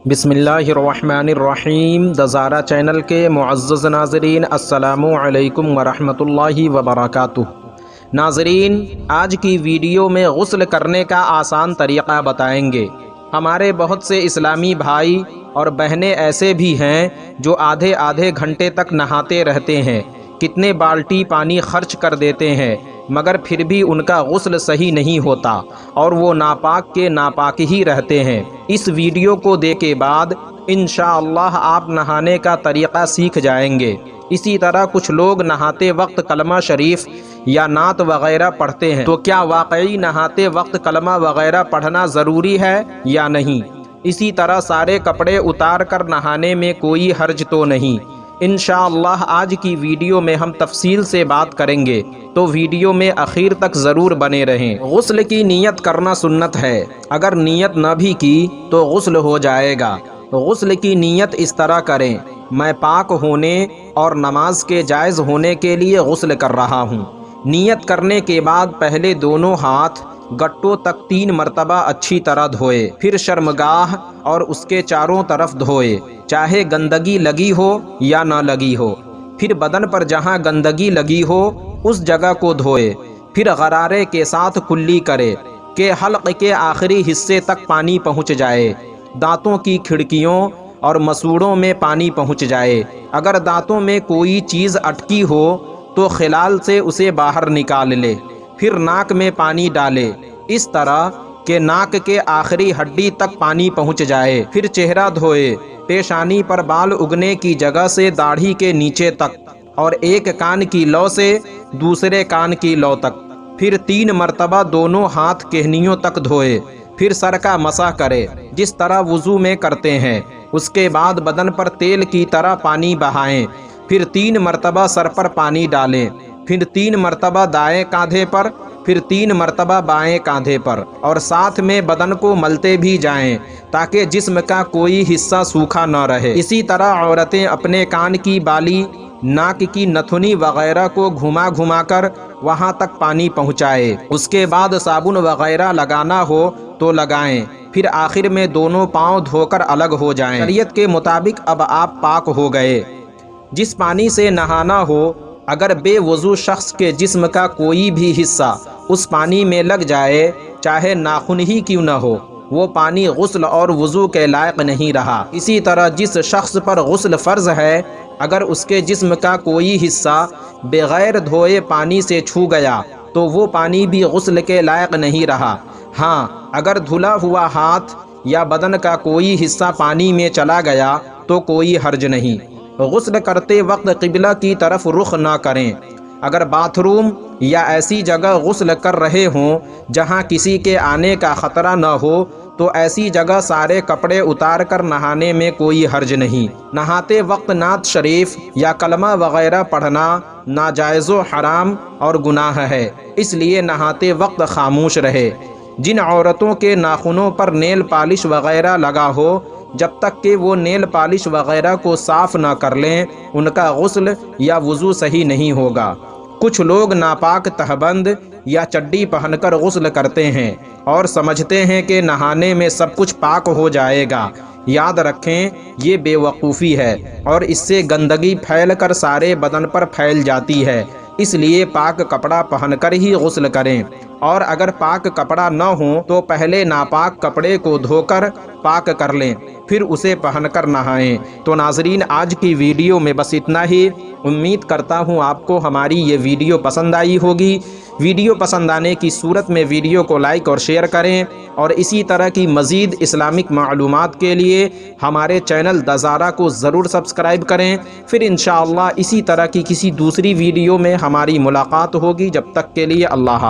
بسم اللہ الرحمن الرحیم۔ دزارہ چینل کے معزز ناظرین، السلام علیکم ورحمۃ اللہ وبرکاتہ۔ ناظرین، آج کی ویڈیو میں غسل کرنے کا آسان طریقہ بتائیں گے۔ ہمارے بہت سے اسلامی بھائی اور بہنیں ایسے بھی ہیں جو آدھے گھنٹے تک نہاتے رہتے ہیں، کتنے بالٹی پانی خرچ کر دیتے ہیں، مگر پھر بھی ان کا غسل صحیح نہیں ہوتا اور وہ ناپاک کے ناپاک ہی رہتے ہیں۔ اس ویڈیو کو دیکھنے کے بعد انشاءاللہ آپ نہانے کا طریقہ سیکھ جائیں گے۔ اسی طرح کچھ لوگ نہاتے وقت کلمہ شریف یا نعت وغیرہ پڑھتے ہیں، تو کیا واقعی نہاتے وقت کلمہ وغیرہ پڑھنا ضروری ہے یا نہیں؟ اسی طرح سارے کپڑے اتار کر نہانے میں کوئی حرج تو نہیں؟ انشاءاللہ آج کی ویڈیو میں ہم تفصیل سے بات کریں گے، تو ویڈیو میں آخر تک ضرور بنے رہیں۔ غسل کی نیت کرنا سنت ہے، اگر نیت نہ بھی کی تو غسل ہو جائے گا۔ غسل کی نیت اس طرح کریں: میں پاک ہونے اور نماز کے جائز ہونے کے لیے غسل کر رہا ہوں۔ نیت کرنے کے بعد پہلے دونوں ہاتھ گٹوں تک 3 مرتبہ اچھی طرح دھوئے، پھر شرمگاہ اور اس کے چاروں طرف دھوئے، چاہے گندگی لگی ہو یا نہ لگی ہو۔ پھر بدن پر جہاں گندگی لگی ہو اس جگہ کو دھوئے، پھر غرارے کے ساتھ کلی کرے کہ حلق کے آخری حصے تک پانی پہنچ جائے، دانتوں کی کھڑکیوں اور مسوڑوں میں پانی پہنچ جائے۔ اگر دانتوں میں کوئی چیز اٹکی ہو تو خلال سے اسے باہر نکال لے، پھر ناک میں پانی ڈالے، اس طرح کہ ناک کے آخری ہڈی تک پانی پہنچ جائے۔ پھر چہرہ دھوئے، پیشانی پر بال اگنے کی جگہ سے داڑھی کے نیچے تک، اور ایک کان کی لو سے دوسرے کان کی لو تک۔ پھر 3 مرتبہ دونوں ہاتھ کہنیوں تک دھوئے، پھر سر کا مسح کرے جس طرح وضو میں کرتے ہیں۔ اس کے بعد بدن پر تیل کی طرح پانی بہائیں، پھر 3 مرتبہ سر پر پانی ڈالیں، پھر 3 مرتبہ دائیں کاندھے پر، پھر 3 مرتبہ بائیں کاندھے پر، اور ساتھ میں بدن کو ملتے بھی جائیں تاکہ جسم کا کوئی حصہ سوکھا نہ رہے۔ اسی طرح عورتیں اپنے کان کی بالی، ناک کی نتھنی وغیرہ کو گھما کر وہاں تک پانی پہنچائے۔ اس کے بعد صابن وغیرہ لگانا ہو تو لگائیں، پھر آخر میں دونوں پاؤں دھو کر الگ ہو جائیں۔ شریعت کے مطابق اب آپ پاک ہو گئے۔ جس پانی سے نہانا ہو، اگر بے وضو شخص کے جسم کا کوئی بھی حصہ اس پانی میں لگ جائے، چاہے ناخن ہی کیوں نہ ہو، وہ پانی غسل اور وضو کے لائق نہیں رہا۔ اسی طرح جس شخص پر غسل فرض ہے، اگر اس کے جسم کا کوئی حصہ بغیر دھوئے پانی سے چھو گیا تو وہ پانی بھی غسل کے لائق نہیں رہا۔ ہاں، اگر دھلا ہوا ہاتھ یا بدن کا کوئی حصہ پانی میں چلا گیا تو کوئی حرج نہیں۔ غسل کرتے وقت قبلہ کی طرف رخ نہ کریں۔ اگر باتھ روم یا ایسی جگہ غسل کر رہے ہوں جہاں کسی کے آنے کا خطرہ نہ ہو تو ایسی جگہ سارے کپڑے اتار کر نہانے میں کوئی حرج نہیں۔ نہاتے وقت نعت شریف یا کلمہ وغیرہ پڑھنا ناجائز و حرام اور گناہ ہے، اس لیے نہاتے وقت خاموش رہے۔ جن عورتوں کے ناخنوں پر نیل پالش وغیرہ لگا ہو، جب تک کہ وہ نیل پالش وغیرہ کو صاف نہ کر لیں ان کا غسل یا وضو صحیح نہیں ہوگا۔ کچھ لوگ ناپاک تہبند یا چڈی پہن کر غسل کرتے ہیں اور سمجھتے ہیں کہ نہانے میں سب کچھ پاک ہو جائے گا۔ یاد رکھیں، یہ بے وقوفی ہے اور اس سے گندگی پھیل کر سارے بدن پر پھیل جاتی ہے۔ اس لیے پاک کپڑا پہن کر ہی غسل کریں، اور اگر پاک کپڑا نہ ہو تو پہلے ناپاک کپڑے کو دھو کر پاک کر لیں، پھر اسے پہن کر نہائیں۔ تو ناظرین، آج کی ویڈیو میں بس اتنا ہی۔ امید کرتا ہوں آپ کو ہماری یہ ویڈیو پسند آئی ہوگی۔ ویڈیو پسند آنے کی صورت میں ویڈیو کو لائک اور شیئر کریں، اور اسی طرح کی مزید اسلامک معلومات کے لیے ہمارے چینل دزارہ کو ضرور سبسکرائب کریں۔ پھر انشاءاللہ اسی طرح کی کسی دوسری ویڈیو میں ہماری ملاقات ہوگی۔ جب تک کے لیے اللہ حافظ۔